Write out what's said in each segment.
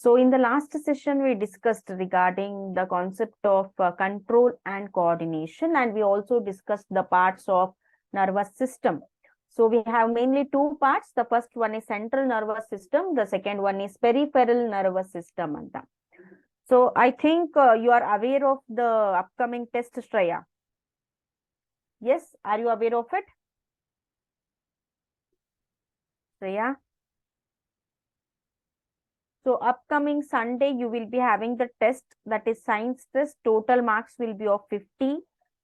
So in the last session, we discussed regarding the concept of control and coordination, and we also discussed the parts of nervous system. So we have mainly two parts. The first one is central nervous system. The second one is peripheral nervous system. Anta. So I think you are aware of the upcoming test, Shreya. Yes, are you aware of it? Shreya? So upcoming Sunday, you will be having the test, that is science test. Total marks will be of 50,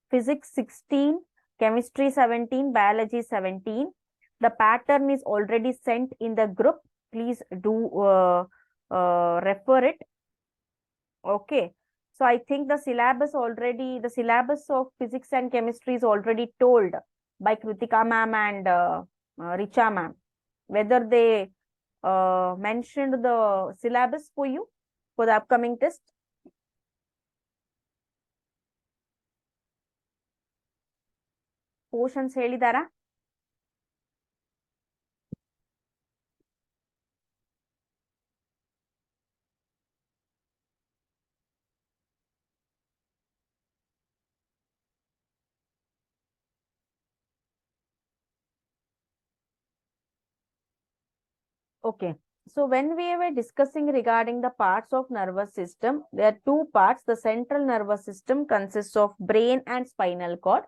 physics 16, chemistry 17, biology 17. The pattern is already sent in the group. Please do refer it. Okay. So I think the syllabus of physics and chemistry is already told by Kritika ma'am and Richa ma'am. Whether they mentioned the syllabus for you for the upcoming test. Portions ಹೇಳಿದಾರಾ? Okay. So when we were discussing regarding the parts of nervous system, there are two parts. The central nervous system consists of brain and spinal cord.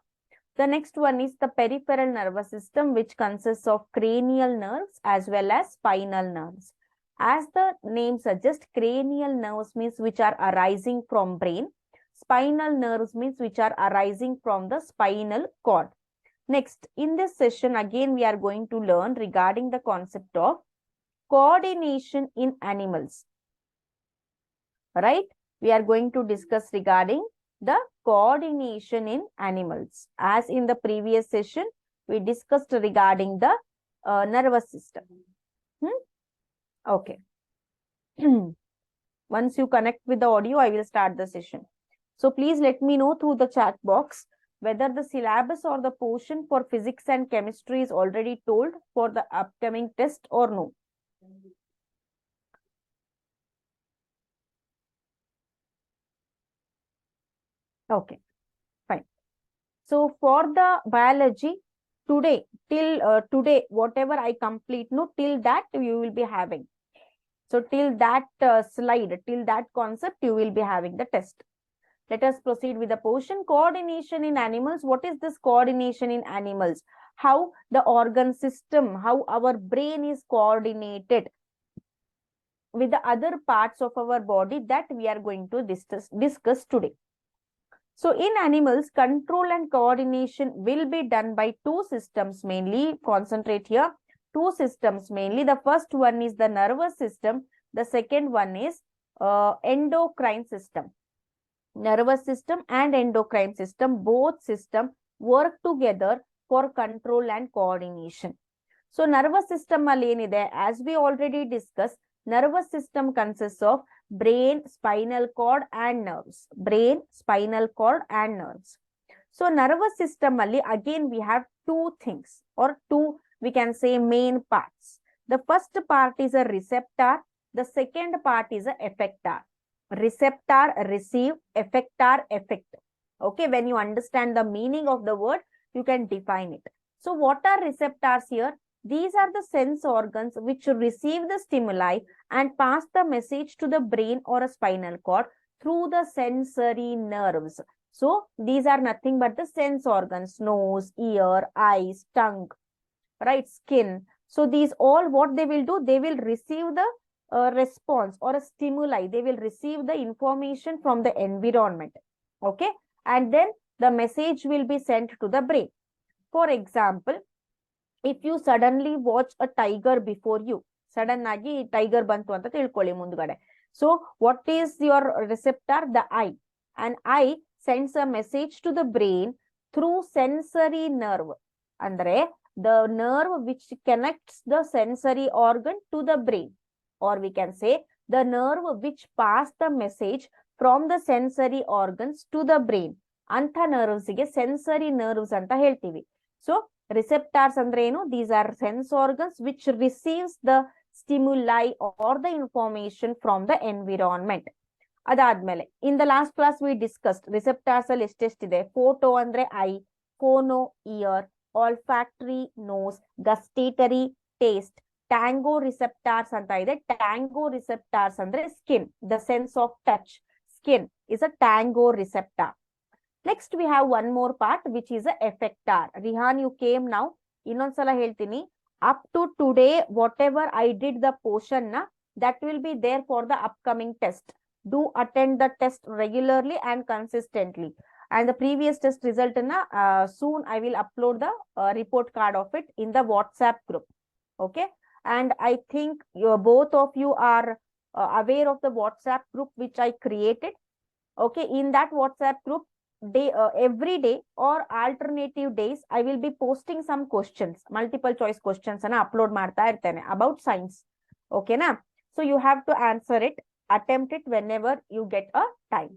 The next one is the peripheral nervous system, which consists of cranial nerves as well as spinal nerves. As the name suggests, cranial nerves means which are arising from brain. Spinal nerves means which are arising from the spinal cord. Next, in this session, again, we are going to learn regarding the concept of coordination in animals. Right? We are going to discuss regarding the coordination in animals. As in the previous session, we discussed regarding the nervous system. Okay. Once you connect with the audio, I will start the session. So please let me know through the chat box whether the syllabus or the portion for physics and chemistry is already told for the upcoming test or no. Okay, fine. So for the biology, today, till today, whatever I complete, no, till that you will be having. So till that slide, till that concept, you will be having the test. Let us proceed with the portion. Coordination in animals. What is this coordination in animals? How the organ system, how our brain is coordinated with the other parts of our body, that we are going to discuss today. So in animals, control and coordination will be done by two systems mainly. Concentrate here. Two systems mainly. The first one is the nervous system. The second one is endocrine system. Nervous system and endocrine system, both systems work together for control and coordination. So nervous system allenide, as we already discussed, nervous system consists of brain, spinal cord and nerves. Brain, spinal cord and nerves. So nervous system alli, again we have two things, or two, we can say, main parts. The first part is a receptor. The second part is a effector. Receptor, receive, effector, effect. Okay, when you understand the meaning of the word, you can define it. So what are receptors here? These are the sense organs which receive the stimuli and pass the message to the brain or a spinal cord through the sensory nerves. So these are nothing but the sense organs: nose, ear, eyes, tongue, right, skin. So these all, what they will do, they will receive the response or a stimuli. They will receive the information from the environment. Okay, and then the message will be sent to the brain. For example, if you suddenly watch a tiger before you, sudden agi tiger bantu anta tilkolli mundugade. So what is your receptor? The eye. And eye sends a message to the brain through sensory nerve. Andre the nerve which connects the sensory organ to the brain, or we can say the nerve which pass the message from the sensory organs to the brain. Anta nerves ಗೆ sensory nerves anta ಹೇಳ್ತೀವಿ. So receptors andre enu? These are sense organs which receives the stimuli or the information from the environment. ಅದಾದ್ಮೇಲೆ in the last class we discussed receptors ಅಲ್ಲಿ ಎಷ್ಟೆಷ್ಟಿದೆ. photo ಅಂದ್ರೆ eye, phono ear, olfactory nose, gustatory taste, tango receptors ಅಂತ ಇದೆ. tango receptors ಅಂದ್ರೆ skin, the sense of touch. Skin is a tango receptor. Next we have one more part which is a effector. Rihan, you came now. ಇನ್ನೊಂದ್ಸಲ ಹೇಳ್ತೀನಿ, up to today whatever I did the portion na, that will be there for the upcoming test. Do attend the test regularly and consistently, and the previous test result na soon I will upload the report card of it in the WhatsApp group. Okay, and I think both of you are aware of the WhatsApp group which I created. Okay, in that WhatsApp group, every day or alternative days I will be posting some questions, multiple choice questions ana upload ಮಾಡ್ತಾ ಇರ್ತೇನೆ about science. Okay na, so you have to answer it, attempt it whenever you get a time.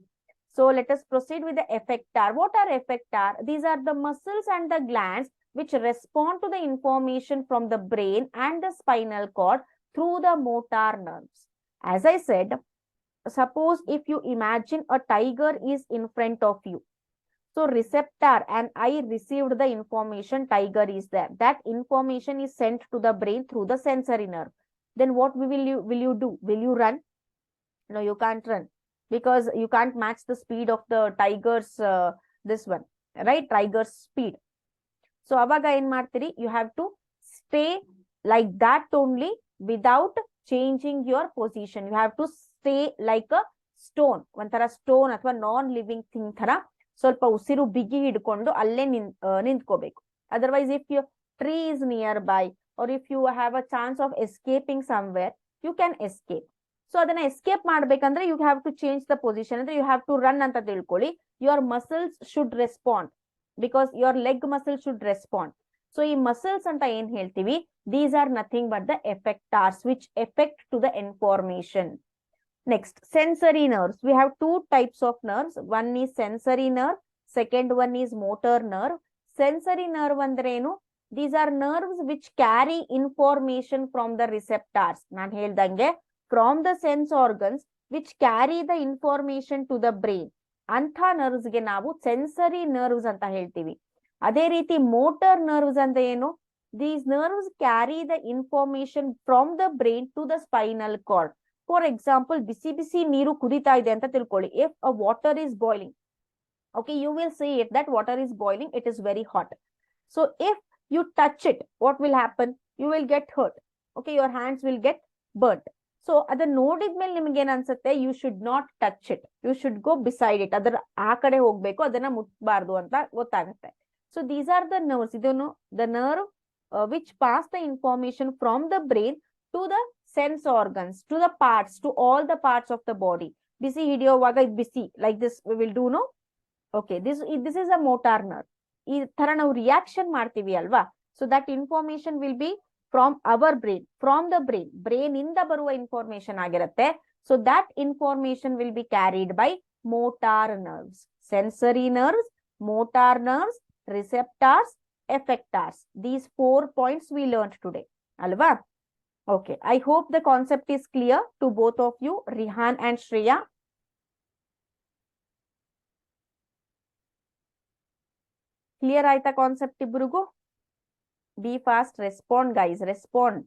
So let us proceed with the effector. What are effector? These are the muscles and the glands which respond to the information from the brain and the spinal cord through the motor nerves. As I said, suppose if you imagine a tiger is in front of you. So receptor and I received the information tiger is there. That information is sent to the brain through the sensory nerve. Then what will you do? Will you run? No, you can't run because you can't match the speed of the tiger's this one, right? Tiger's speed. So avaga en ಮಾಡ್ತೀರಿ, you have to stay like that only without changing your position. You have to stay like a stone, ಒಂಥರ stone ಅಥವಾ non living thing ತರ ಸ್ವಲ್ಪ ಉಸಿರು ಬಿಗಿ ಹಿಡ್ಕೊಂಡು ಅಲ್ಲೇ ನಿಂತ್ಕೋಬೇಕು. Otherwise if you tree is nearby or if you have a chance of escaping somewhere, you can escape. So ಅದನ್ನ ಎಸ್ಕೇಪ್ ಮಾಡ್ಬೇಕಂದ್ರೆ you have to change the position, ಅಂದ್ರೆ ಯು ಹ್ಯಾವ್ ಟು ರನ್ ಅಂತ ತಿಳ್ಕೊಳ್ಳಿ. Your muscles should respond because your leg muscle should respond. So ಈ muscles ಅಂತ ಏನ್ ಹೇಳ್ತೀವಿ, these are nothing but the effectors which effect to the information. Next, sensory nerves. We have two types of nerves. One is sensory nerve, second one is motor nerve. Sensory nerve andre enu? These are nerves which carry information from the receptors. Nan heldange, from the sense organs which carry the information to the brain. Antha nerves ge ನಾವು sensory nerves ಅಂತ ಹೇಳ್ತೀವಿ. ಅದೇ ರೀತಿ motor nerves ಅಂದ್ರೆ ಏನು? These nerves carry the information from the brain to the spinal cord. For example, ಬಿಸಿ ಬಿಸಿ ನೀರು ಕುದಿತಾ ಇದೆ ಅಂತ ತಿಳ್ಕೊಳ್ಳಿ. If a water is boiling, okay, you will see it that water is boiling, it is very hot. So if you touch it, what will happen? You will get hurt. Okay, your hands will get burnt. So ಅದನ್ನ ನೋಡಿದ್ಮೇಲೆ ನಿಮ್ಗೆ ಏನ್ ಅನ್ಸುತ್ತೆ, you should not touch it, you should go beside it. ಅದರ ಆ ಕಡೆ ಹೋಗ್ಬೇಕು, ಅದನ್ನ ಮುಟ್ಬಾರ್ದು ಅಂತ ಗೊತ್ತಾಗುತ್ತೆ. So these are the nerves. ಇದನ್ನು the nerve which pass the information from the brain to the sense organs, to the parts, to all the parts of the body. Bisi ಹಿಡಿಯೋವಾಗ ಇದು ಬಿಸಿ, like this we will do, no? Okay, this is a motor nerve. ಈ ತರ ನಾವು reaction ಮಾಡ್ತೀವಿ ಅಲ್ವಾ? So that information will be from our brain, from the brain ಇಂದ ಬರುವ information ಆಗಿರುತ್ತೆ. So that information will be carried by motor nerves. Sensory nerves, motor nerves, receptors, effectors. These 4 points we learned today, alva? Okay, I hope the concept is clear to both of you, Rihan and Shreya. Clear aita concept ibrugu? Be fast, respond guys, respond.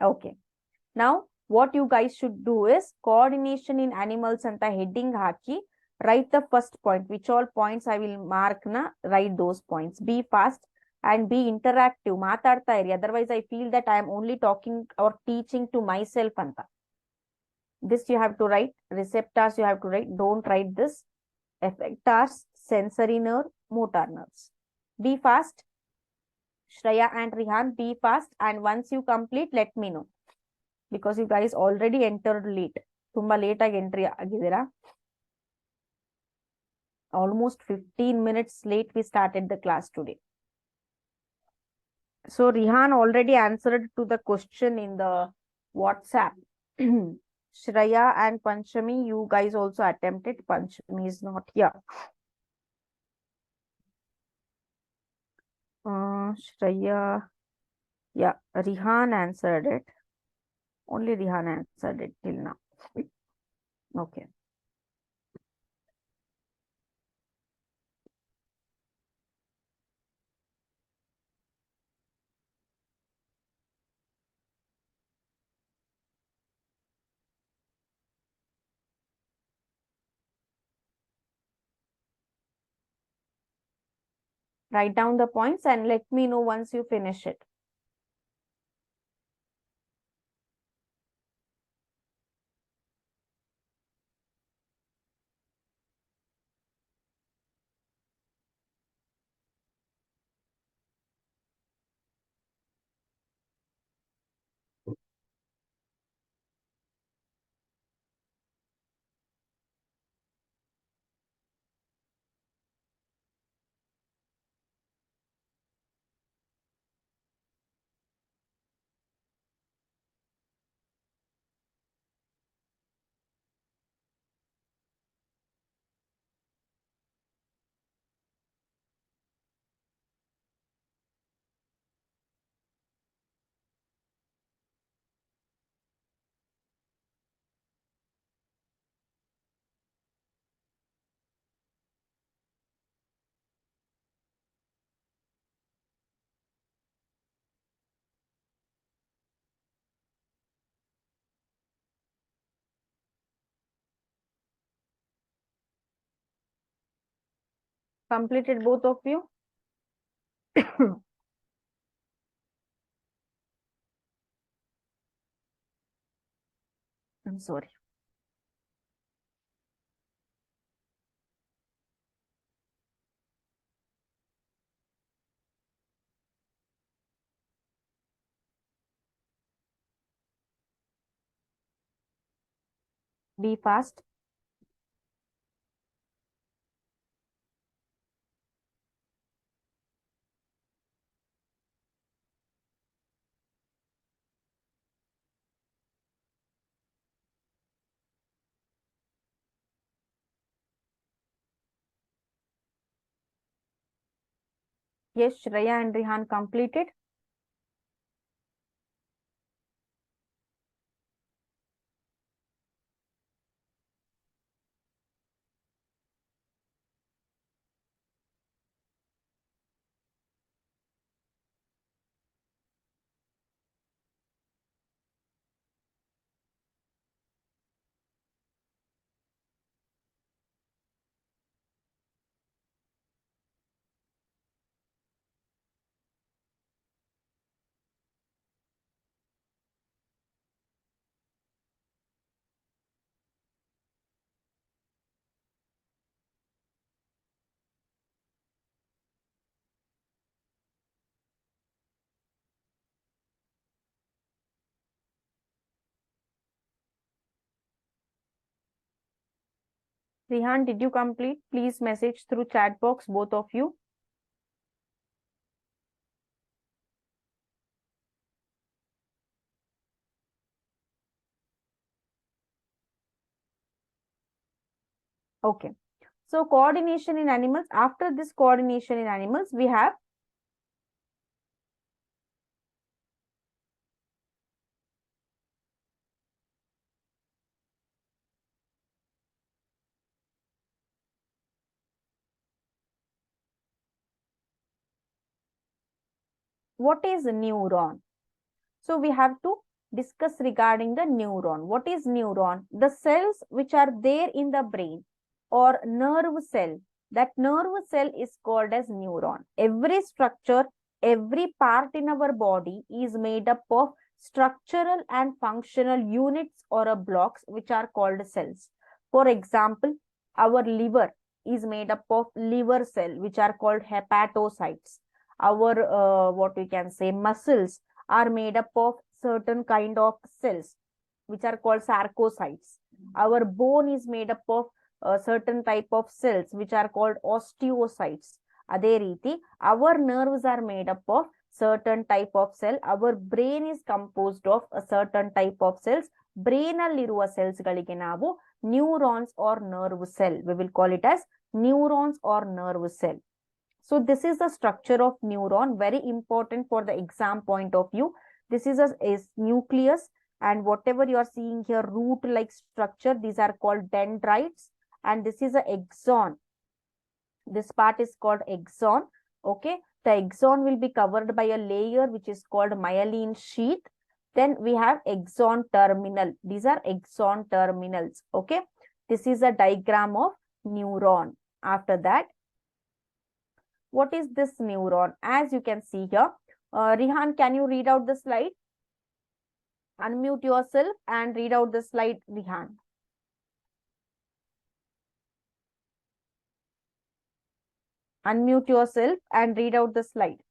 Okay, now what you guys should do is coordination in animals anta heading haki, write the first point. Which all points I will mark na, write those points. Be fast and be interactive. ಮಾತಾಡ್ತಾ ಇರಿ, otherwise I feel that I am only talking or teaching to myself ಅಂತ. This you have to write. Receptors you have to write. Don't write this. Effectors, sensory nerve, motor nerves. Be fast. Shreya and Rihan, be fast, and once you complete, let me know. Because you guys already entered late. ತುಂಬಾ late ಆಗಿ entry ಆಗಿದ್ದೀರಾ. Almost 15 minutes late we started the class today. So Rihan already answered to the question in the WhatsApp. Shreya and Panchami, you guys also attempted. Panchami is not here. Shreya, Yeah, Rihan answered it. Only Rihan answered it till now. Okay. Write down the points and let me know once you finish it. Completed both of you? I'm sorry. Be fast. Yes, Shreya and Rihan completed. Rihan, did you complete? Please message through chat box, both of you. Okay. So coordination in animals. After this coordination in animals, we have what is a neuron? So we have to discuss regarding the neuron. What is neuron? The cells which are there in the brain or nerve cell. That nerve cell is called as neuron. Every structure, every part in our body is made up of structural and functional units or blocks which are called cells. For example, our liver is made up of liver cell which are called hepatocytes. Our what we can say muscles are made up of certain kind of cells which are called sarcocytes. Our bone is made up of certain type of cells which are called osteocytes. ಅದೇ ರೀತಿ our nerves are made up of certain type of cell. Our brain is composed of a certain type of cells. Brain ಅಲ್ಲಿರುವ cells ಗಳಿಗೆ ನಾವು neurons or nerve cell, we will call it as neurons or nerve cell. So this is the structure of neuron, very important for the exam point of view. This is nucleus, and whatever you are seeing here, root-like structure, these are called dendrites, and this is a axon. This part is called axon. Okay, the axon will be covered by a layer which is called myelin sheath. Then we have axon terminal. These are axon terminals. Okay, this is a diagram of neuron. After that, what is this neuron? As you can see here, Rihan, can you read out the slide? Unmute yourself and read out the slide, Rihan. Unmute yourself and read out the slide.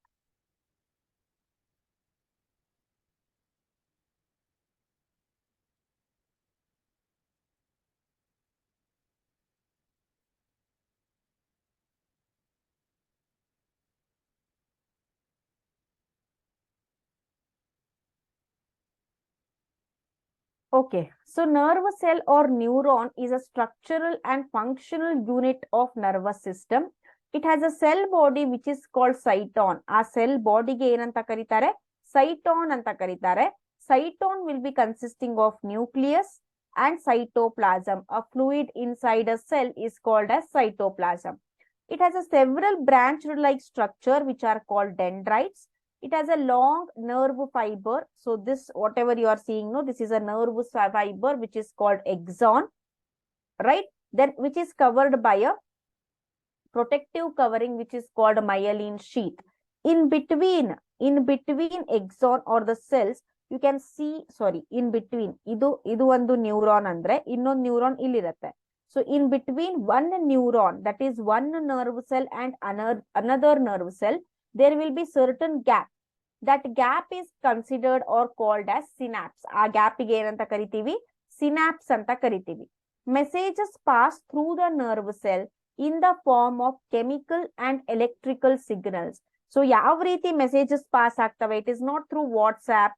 Okay, so nerve cell or neuron is a structural and functional unit of nervous system. It has a cell body which is called cyton. ಆ cell bodyಗೆ ಏನಂತ ಕರೀತಾರೆ? Cyton ಅಂತ ಕರೀತಾರೆ. Cyton will be consisting of nucleus and cytoplasm. A fluid inside a cell is called as cytoplasm. It has a several branched-like structure which are called dendrites. It has a long nerve fiber. So this, whatever you are seeing, no, this is a nerve fiber which is called axon, right? Then which is covered by a protective covering which is called myelin sheath. In between axon or the cells, you can see, sorry, in between, ಇದು ಒಂದು neuron ಅಂದ್ರೆ ಇನ್ನೊಂದು neuron ಇಲ್ಲಿರುತ್ತೆ. So in between one neuron, that is one nerve cell and another nerve cell, there will be certain gap. That gap is considered or called as synapse. ಆ gap ಗೆ ಏನಂತ ಕರಿತೀವಿ? Synapse ಅಂತ ಕರಿತೀವಿ. Messages pass through the nerve cell in the form of chemical and electrical signals. So ಯಾವ ರೀತಿ messages pass ಆಗ್ತವೆ? It is not through WhatsApp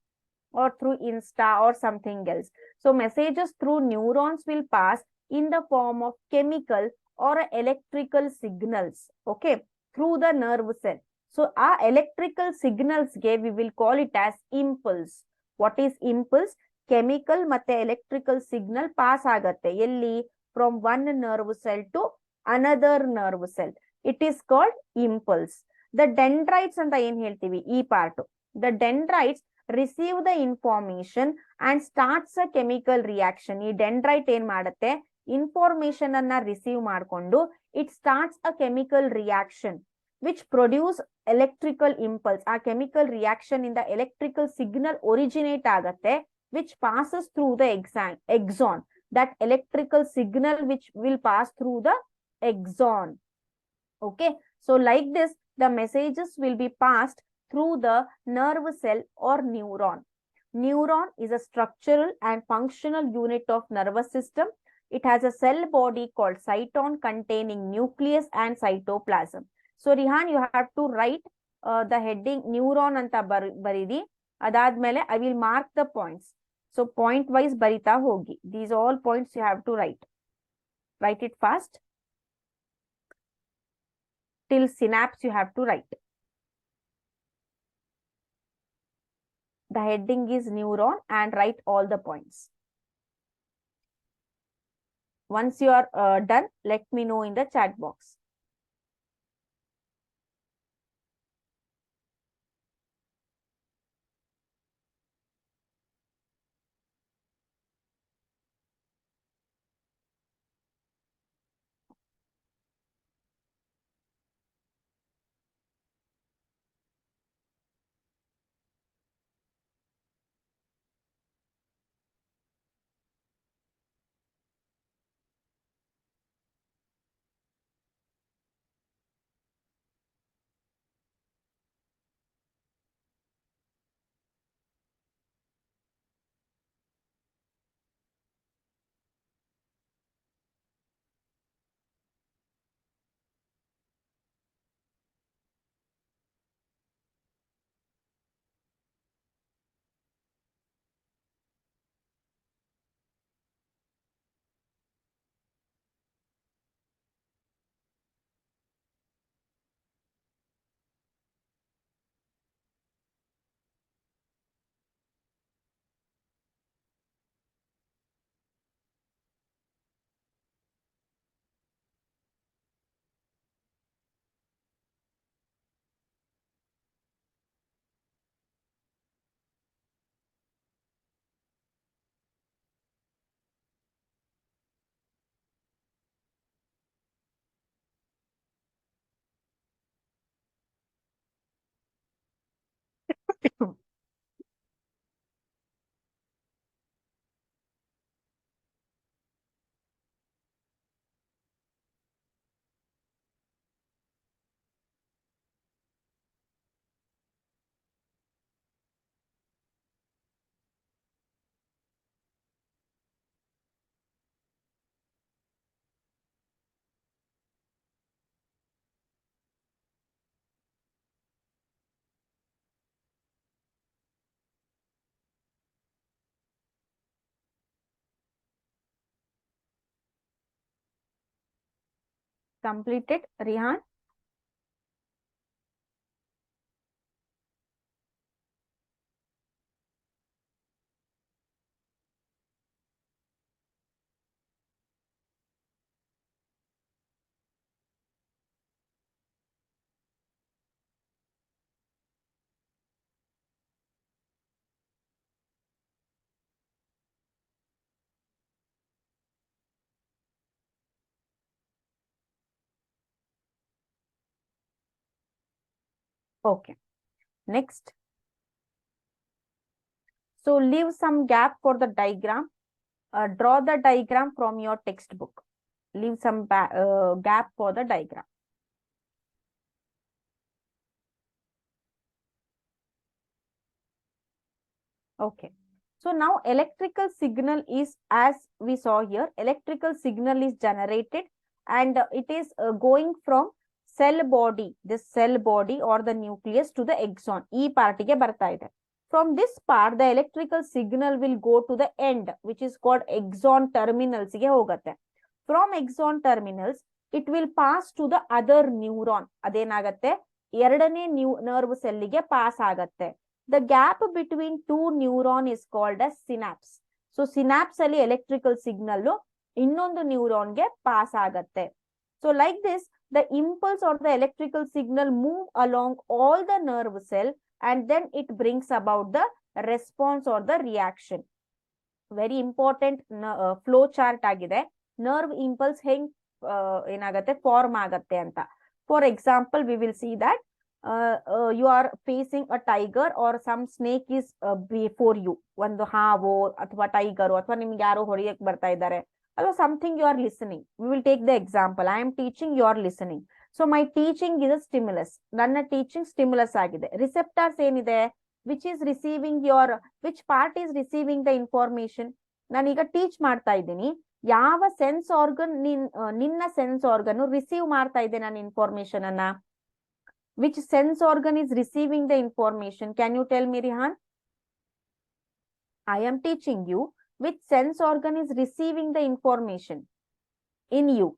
or through Insta or something else. So messages through neurons will pass in the form of chemical or electrical signals, okay, through the nerve cell. So our electrical signals we will call it as impulse. What is impulse? Chemical ಮತ್ತೆ electrical signal pass ಆಗತ್ತೆ ಎಲ್ಲಿ? From one nerve cell to another nerve cell. It is called impulse. The dendrites ಅಂತ ಏನ್ ಹೇಳ್ತೀವಿ ಈ part. The dendrites receive the information and starts a chemical reaction. ಈ dendrite ಏನ್ ಮಾಡುತ್ತೆ? Information ಅನ್ನ receive ಮಾಡ್ಕೊಂಡು it starts a chemical reaction which produce electrical impulse. ಆ chemical reaction ಇಂದ electrical signal originate ಆಗತ್ತೆ which passes through the axon. That electrical signal which will pass through the axon. Okay, so like this, the messages will be passed through the nerve cell or neuron. Neuron is a structural and functional unit of nervous system. It has a cell body called cyton containing nucleus and cytoplasm. So Rihan, you have to write the heading neuron anta baridi. Adadmele I will mark the points. So point wise barita hogi. These all points you have to write. Write it fast. Till synapse you have to write. The heading is neuron and write all the points. Once you are done, let me know in the chat box. Completed, Rihan? Okay. Next. So leave some gap for the diagram. Draw the diagram from your textbook. Leave some gap for the diagram. Okay. So now electrical signal is, as we saw here, electrical signal is generated and it is going from cell body, this cell body or the nucleus to the axon. E part ಗೆ ಬರ್ತಾ ಇದೆ. From this part, the electrical signal will go to the end, which is called axon terminals ಗೆ ಹೋಗುತ್ತೆ. From axon terminals, it will pass to the other neuron. ಅದೇನಾಗತ್ತೆ? ಎರಡನೇ nerve cell ಗೆ pass ಆಗತ್ತೆ. The gap between two neuron is called as synapse. So synapse ಅಲ್ಲಿ electrical signal ಇನ್ನೊಂದು neuron ಗೆ pass ಆಗತ್ತೆ. So like this, the impulse or the electrical signal move along all the nerve cell and then it brings about the response or the reaction. Very important flow chart ಆಗಿದೆ. Nerve impulse ಹೆಂಗ್ ಏನಾಗತ್ತೆ form ಆಗತ್ತೆ ಅಂತ. For example, we will see that you are facing a tiger or some snake is before you. ಒಂದು ಹಾವು ಅಥವಾ tiger ಅಥವಾ ನಿಮ್ಗೆ ಯಾರೋ ಹೊಡೆಯಕ್ಕೆ ಬರ್ತಾ ಇದ್ದಾರೆ ಅಥವಾ something you are listening. We will take the example. I am teaching, you are listening. So my teaching is a stimulus. ನನ್ನ teaching stimulus ಆಗಿದೆ. Receptors ಏನಿದೆ? Which is receiving which part is receiving the information? ನಾನೀಗ teach ಮಾಡ್ತಾ ಇದ್ದೀನಿ. ಯಾವ sense organ ನಿನ್ನ sense organ receive ಮಾಡ್ತಾ ಇದೆ ನನ್ನ ಇನ್ಫಾರ್ಮೇಶನ್ ಅನ್ನ? Which sense organ is receiving the information? Can you tell me, Rihan? I am teaching you. Which sense organ is receiving the information in you?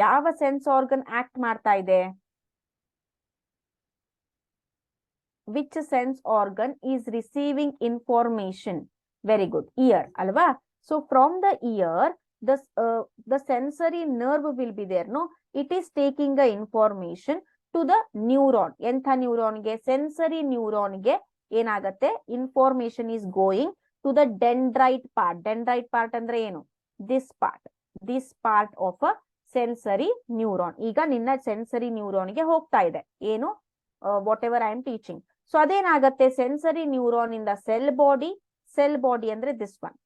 ಯಾವ sense organ act ಮಾಡ್ತಾ ಇದೆ? Which sense organ is receiving information? Very good. Ear, alva? So from the ear, the sensory nerve will be there, no? It is taking the information to the neuron. ಎಂಥ neuron ಗೆ? Sensory neuron ಗೆ ಏನಾಗತ್ತೆ? Information is going to the dendrite part. Dendrite part ಅಂದ್ರೆ ಏನು? This part of a sensory neuron. ಈಗ ನಿನ್ನ sensory neuron ಗೆ ಹೋಗ್ತಾ ಇದೆ. ಏನು? Whatever I am teaching. So ಅದೇನಾಗತ್ತೆ? Sensory neuron in the cell body ಅಂದ್ರೆ this one.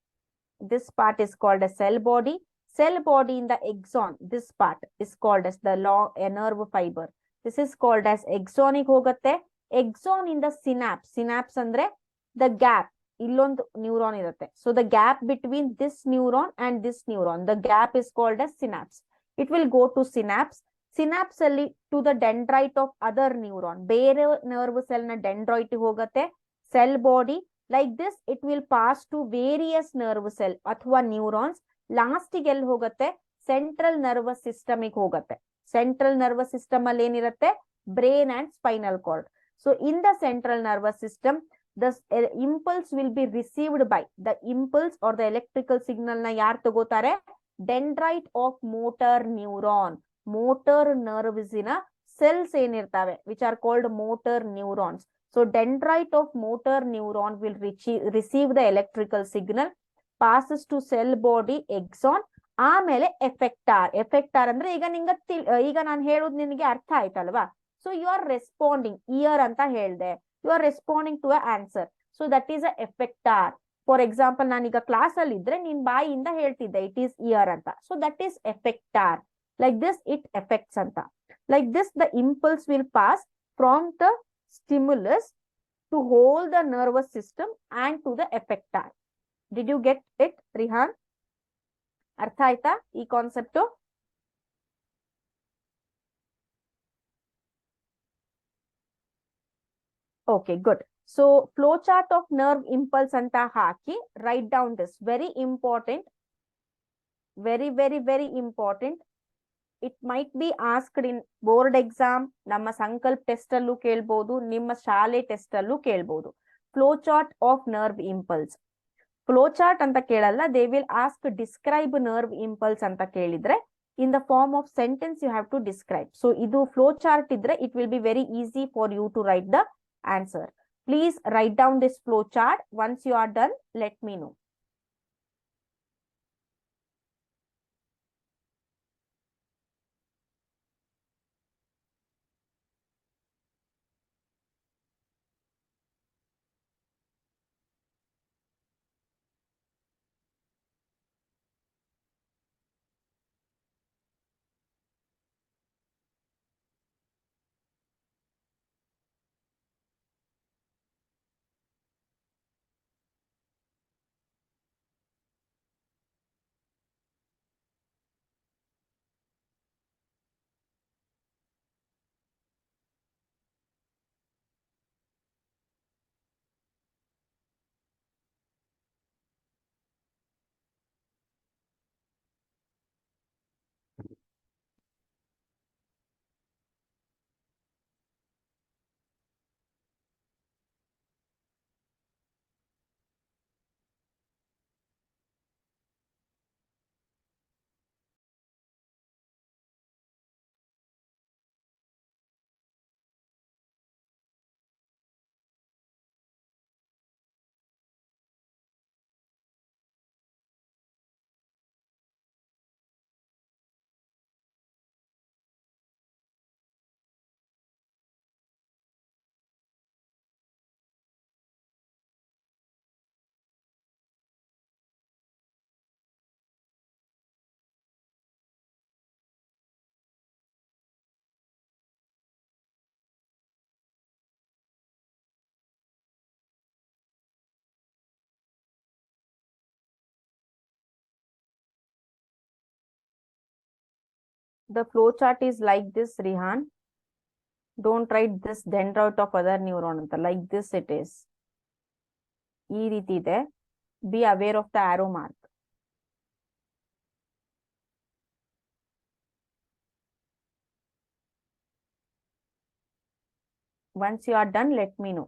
This part is called a cell body. Cell body in the axon, this part is called as the nerve fiber. This is called as axonic ಹೋಗುತ್ತೆ. Axon in the synapse. Synapse ಅಂದ್ರೆ the gap. ಇಲ್ಲೊಂದು neuron ಇರುತ್ತೆ. So the gap between this neuron and this neuron, the gap is called as synapse. It will go to synapse. Synapse ಅಲ್ಲಿ to the dendrite of other neuron. ಬೇರೆ nerve cell ನ dendrite ಹೋಗುತ್ತೆ. Cell body. Like this, it will pass to various nerve cell ಅಥವಾ neurons. Last ಗೆ ಎಲ್ಲಿ ಹೋಗುತ್ತೆ? Central nervous system ಗೆ ಹೋಗುತ್ತೆ. ಸೆಂಟ್ರಲ್ ನರ್ವಸ್ ಸಿಸ್ಟಮ್ ಅಲ್ಲಿ ಏನಿರುತ್ತೆ? Brain and spinal cord. So in the central nervous system the impulse will be received by the impulse or the electrical signal na yaar tagotare? Dendrite of motor neuron. Motor nerves in a cells enirtave which are called motor neurons. So dendrite of motor neuron will receive the electrical signal, passes to cell body axon, ಆಮೇಲೆ ಎಫೆಕ್ಟಾರ್ ಅಂದ್ರೆ ಈಗ ನಾನು ಹೇಳೋದು ನಿನಗೆ ಅರ್ಥ ಆಯ್ತಲ್ವಾ? So you are responding, ear ಅಂತ ಹೇಳ್ದೆ, you are responding to a answer. So that is a effector. For example ನಾನೀಗ ಕ್ಲಾಸ್ ಅಲ್ಲಿ ಇದ್ರೆ ನಿನ್ ಬಾಯಿಯಿಂದ ಹೇಳ್ತಿದ್ದೆ ಇಟ್ ಈಸ್ ಇಯರ್ ಅಂತ. So that is effector. Like this it effects ಅಂತ. Like this the impulse will pass from the stimulus to whole the nervous system and to the effector. Did you get it, Rehan? ಅರ್ಥ ಆಯ್ತಾ ಈ concept? Okay, good. So flow chart of nerve impulse ಅಂತ ಹಾಕಿ right down this. Very important. very, very, very important. It might be asked in board exam, ನಮ್ಮ ಸಂಕಲ್ಪ test ಅಲ್ಲೂ ಕೇಳ್ಬೋದು, ನಿಮ್ಮ ಶಾಲೆ ಟೆಸ್ಟ್ ಅಲ್ಲೂ ಕೇಳ್ಬೋದು. Flow chart of nerve impulse. Flow chart ಅಂತ ಕೇಳಲ್ಲ, they will ask describe nerve impulse ಅಂತ ಕೇಳಿದ್ರೆ in the form of sentence you have to describe. So idu flow chart idre it will be very easy for you to write the answer. Please write down this flow chart. Once you are done, let me know. The flow chart is like this, Rihan. Don't write this dendrite of other neuron anta. Like this it is. ಈ ರೀತಿ ಇದೆ. Be aware of the arrow mark. Once you are done, let me know.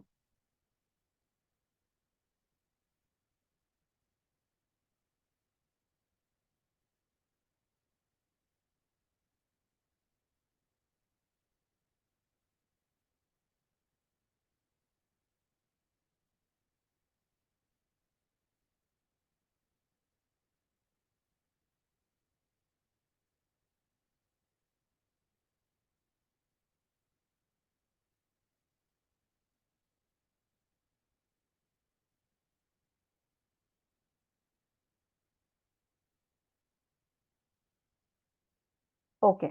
Okay.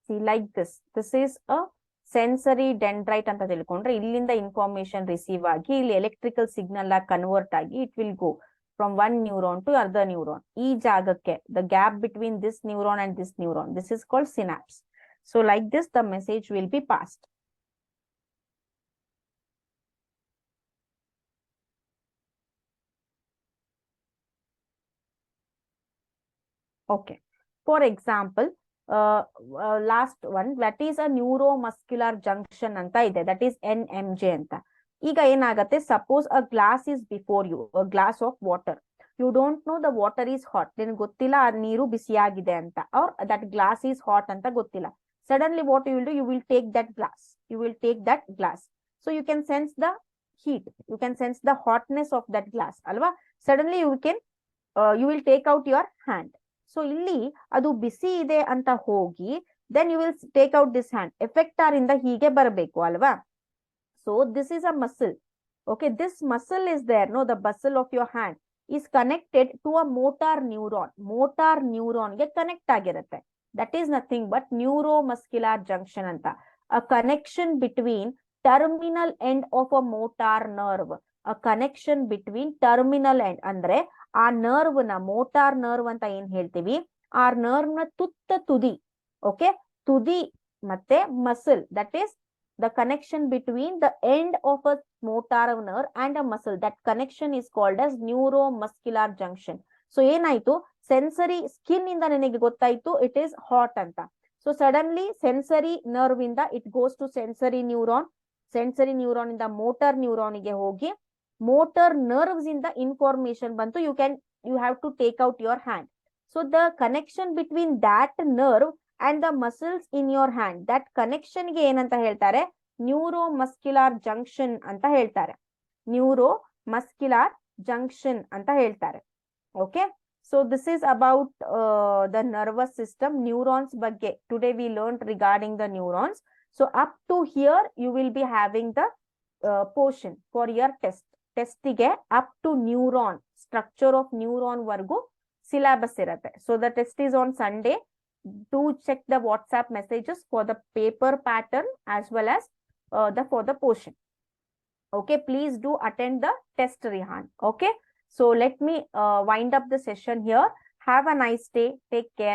See, like this. This is a sensory dendrite ಅಂತ ತಿಳ್ಕೊಂಡ್ರೆ ಇಲ್ಲಿಂದ information receive ಆಗಿ ಇಲ್ಲಿ electrical signal ಆಗಿ convert ಆಗಿ it will go from one neuron to other neuron. ಈ ಜಾಗಕ್ಕೆ the gap between this neuron and this neuron, this is called synapse. So like this the message will be passed. Okay. For example, last one, that is a neuromuscular junction anta ide, that is NMJ anta. ಈಗ ಏನಾಗತ್ತೆ, suppose a glass is before you, a glass of water. You don't know the water is hot, ನಿನ್ಗೆ ಗೊತ್ತಿಲ್ಲ ಆ ನೀರು ಬಿಸಿಯಾಗಿದೆ ಅಂತ, or that glass is hot ಅಂತ ಗೊತ್ತಿಲ್ಲ. Suddenly what you will do, you will take that glass, you will take that glass. So you can sense the heat, you can sense the hotness of that glass, alva. Suddenly you will take out your hand. So ಇಲ್ಲಿ ಅದು ಬಿಸಿ ಇದೆ ಅಂತ ಹೋಗಿ then you will take out this hand. Effector ಇಂದ ಹೀಗೆ ಬರಬೇಕು ಅಲ್ವಾ. So this is a muscle. Okay, this muscle is there, no, the muscle of your hand is connected to a motor neuron. Motor neuron ಗೆ connect ಆಗಿರುತ್ತೆ. That is nothing but neuromuscular junction anta. A connection between terminal end of a motor nerve. A connection between terminal end ಅಂದ್ರೆ ಆ nerve ನ motor nerve ಅಂತ ಏನ್ ಹೇಳ್ತೀವಿ, ಆ nerve ನ ತುತ್ತ ತುದಿ, ಓಕೆ, ತುದಿ ಮತ್ತೆ muscle, that is the connection between the end of a motor nerve and a muscle. That connection is called as neuromuscular junction. So ಏನಾಯ್ತು, ಸೆನ್ಸರಿ ಸ್ಕಿನ್ ಇಂದ ನನಗೆ ಗೊತ್ತಾಯ್ತು ಇಟ್ ಇಸ್ ಹಾಟ್ ಅಂತ. ಸೊ ಸಡನ್ಲಿ ಸೆನ್ಸರಿ ನರ್ವ್ ಇಂದ it goes to sensory neuron, sensory neuron ಇಂದ ಮೋಟಾರ್ ನ್ಯೂರಾನ್ ಗೆ ಹೋಗಿ ಮೋಟಾರ್ ನರ್ವ್ಸ್ ಇಂದ ಇನ್ಫಾರ್ಮೇಶನ್ ಬಂತು, you have to take out your hand. So the connection between that nerve and the muscles in your hand, that connection ಗೆ ಏನಂತ ಹೇಳ್ತಾರೆ, neuromuscular junction ಅಂತ ಹೇಳ್ತಾರೆ. ನ್ಯೂರೋಮಸ್ಕ್ಯುಲರ್ ಜಂಕ್ಷನ್ ಅಂತ ಹೇಳ್ತಾರೆ. Okay, so this is about the nervous system, neurons ಬಗ್ಗೆ today we learned regarding the neurons. So up to here you will be having the portion for your test. ಟೆಸ್ಟಿಗೆ up to neuron, structure of neuron ವರ್ಗು syllabus ಇರುತ್ತೆ. So the test is on Sunday. Do check the WhatsApp messages for the paper pattern as well as for the portion. Okay, please do attend the test, Rihan. Okay, so let me wind up the session here. Have a nice day. Take care.